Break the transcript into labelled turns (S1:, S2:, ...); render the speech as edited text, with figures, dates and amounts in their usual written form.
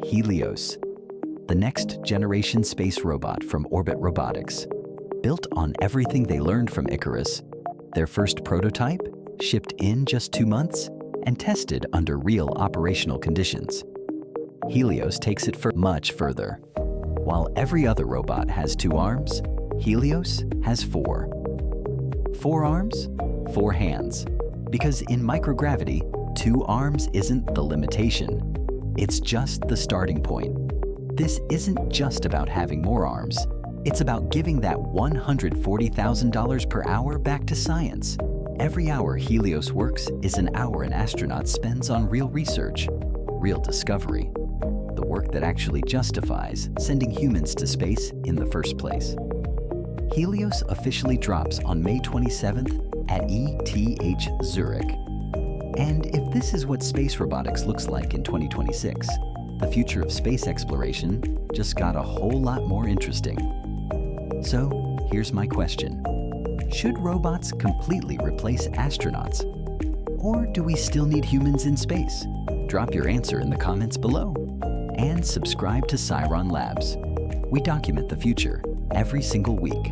S1: HELIOS, the next generation space robot from Orbit Robotics. Built on everything they learned from IKARUS, their first prototype shipped in just 2 months and tested under real operational conditions. HELIOS takes it much further. While every other robot has 2 arms, HELIOS has 4. 4 arms, 4 hands. Because in microgravity, 2 arms isn't the limitation. It's just the starting point. This isn't just about having more arms. It's about giving that $140,000 per hour back to science. Every hour HELIOS works is an hour an astronaut spends on real research, real discovery, the work that actually justifies sending humans to space in the first place. HELIOS officially drops on May 27th at ETH Zurich. And if this is what space robotics looks like in 2026, the future of space exploration just got a whole lot more interesting. So, here's my question. Should robots completely replace astronauts? Or do we still need humans in space? Drop your answer in the comments below. And subscribe to Siron Labs. We document the future every single week.